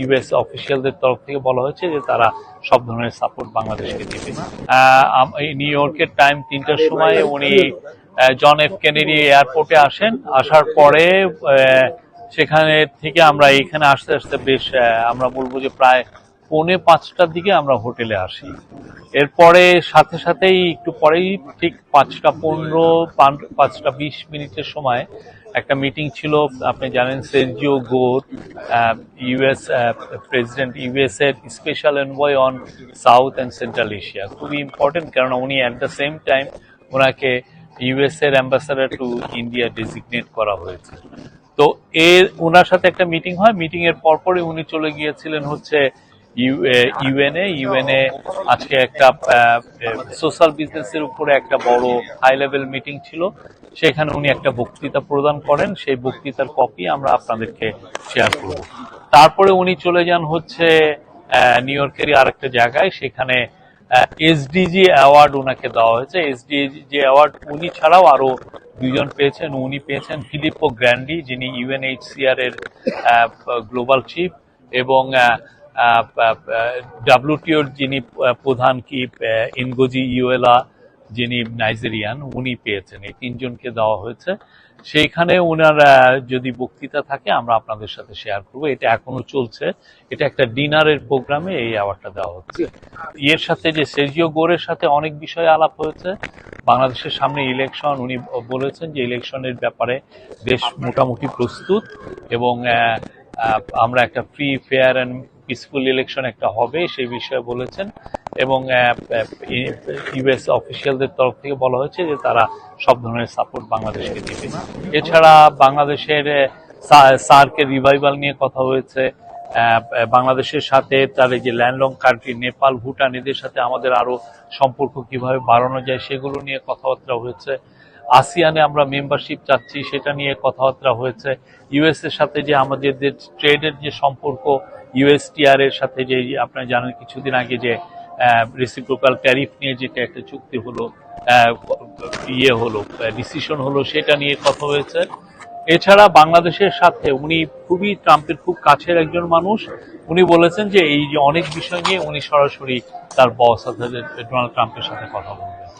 US অফিসিয়ালদের তরফ থেকে বলা হয়েছে যে তারা সব ধরনের সাপোর্ট বাংলাদেশকে দেবে। নিউ ইয়র্কের টাইম 3টার সময় উনি জন এফ কেনেডি এয়ারপোর্টে আসেন। আসার পরে সেখানে থেকে আমরা এখানে আসতে আসতে বেশ আমরা বলবো যে প্রায় 4:45টার দিকে আমরা হোটেলে আসি। এরপরে সাথে সাথেই একটু পরেই ঠিক 5:15 5:20 সময় একটা মিটিং ছিল। আপনি জানেন সের্জিও গোর, ইউএস প্রেসিডেন্ট, ইউএস এর special envoy on south and central Asia, খুবই ইম্পর্টেন্ট, কারণ উনি অ্যাট দ্য সেম টাইম ওনাকে ইউএস এর অ্যাম্বাসাডার টু ইন্ডিয়া ডেজিগনেট করা হয়েছে। তো ওনার সাথে একটা মিটিং হয়। মিটিং এর পরপরই উনি চলে গিয়েছিলেন হচ্ছে ইউএনএ আজকে একটা সোশ্যাল বিজনেসের উপরে একটা বড় হাই লেভেল মিটিং ছিল। সেখানে উনি একটা বক্তৃতা প্রদান করেন। সেই বক্তৃতার কপি আমরা আপনাদেরকে শেয়ার করব। তারপরে উনি চলে যান হচ্ছে নিউ ইয়র্কেরই আরেকটা জায়গায়, সেখানে এসডিজি অ্যাওয়ার্ড ওনাকে দেওয়া হয়েছে। এসডিজি অ্যাওয়ার্ড উনি ছাড়াও আরো দুজন পেয়েছেন। উনি পেয়েছেন ফিলিপো গ্র্যান্ডি, যিনি ইউএনএইচসিআর এর গ্লোবাল চিফ, এবং ডাব্লিউটিওর যিনি প্রধান চিফ ইনগোজি ইউয়েলা, যিনি নাইজেরিয়ান, উনি পেয়েছেন। এই তিনজনকে দেওয়া হয়েছে। সেইখানে ওনার যদি বক্তৃতা থাকে আমরা আপনাদের সাথে শেয়ার করবো। এটা এখনো চলছে। এটা একটা ডিনারের প্রোগ্রামে এই অ্যাওয়ার্ডটা দেওয়া হচ্ছে। এর সাথে যে সের্জিও গোরের সাথে অনেক বিষয়ে আলাপ হয়েছে। বাংলাদেশের সামনে ইলেকশন, উনি বলেছেন যে ইলেকশনের ব্যাপারে দেশ মোটামুটি প্রস্তুত, এবং আমরা একটা free, fair and peaceful election একটা হবে সেই বিষয়ে বলেছেন। এবং ইউএস অফিসিয়ালদের তরফ থেকে বলা হয়েছে যে তারা সব ধরনের সাপোর্ট বাংলাদেশকে দেবে। এছাড়া বাংলাদেশের সার্কের রিভাইভাল নিয়ে কথা হয়েছে। বাংলাদেশের সাথে তার যে ল্যান্ডলং কান্ট্রি নেপাল, ভুটান, এদের সাথে আমাদের আরো সম্পর্ক কিভাবে বাড়ানো যায় সেগুলো নিয়ে কথাবার্তা হয়েছে। আসিয়ানে আমরা মেম্বারশিপ চাচ্ছি, সেটা নিয়ে কথাবার্তা হয়েছে। ইউএস এর সাথে যে আমাদের ট্রেডের যে সম্পর্ক, ইউএসটিআর এর সাথে যে আপনারা জানেন কিছুদিন আগে যে রেসিপ্রোকাল ট্যারিফ নিয়ে যেটা একটা চুক্তি হলো, ডিসিশন হলো, সেটা নিয়ে কথা হয়েছে। এছাড়া বাংলাদেশের সাথে উনি খুবই ট্রাম্পের খুব কাছের একজন মানুষ। উনি বলেছেন যে এই যে অনেক বিষয় নিয়ে উনি সরাসরি তার বস অর্থাৎ ডোনাল্ড ট্রাম্পের সাথে কথা বলবেন।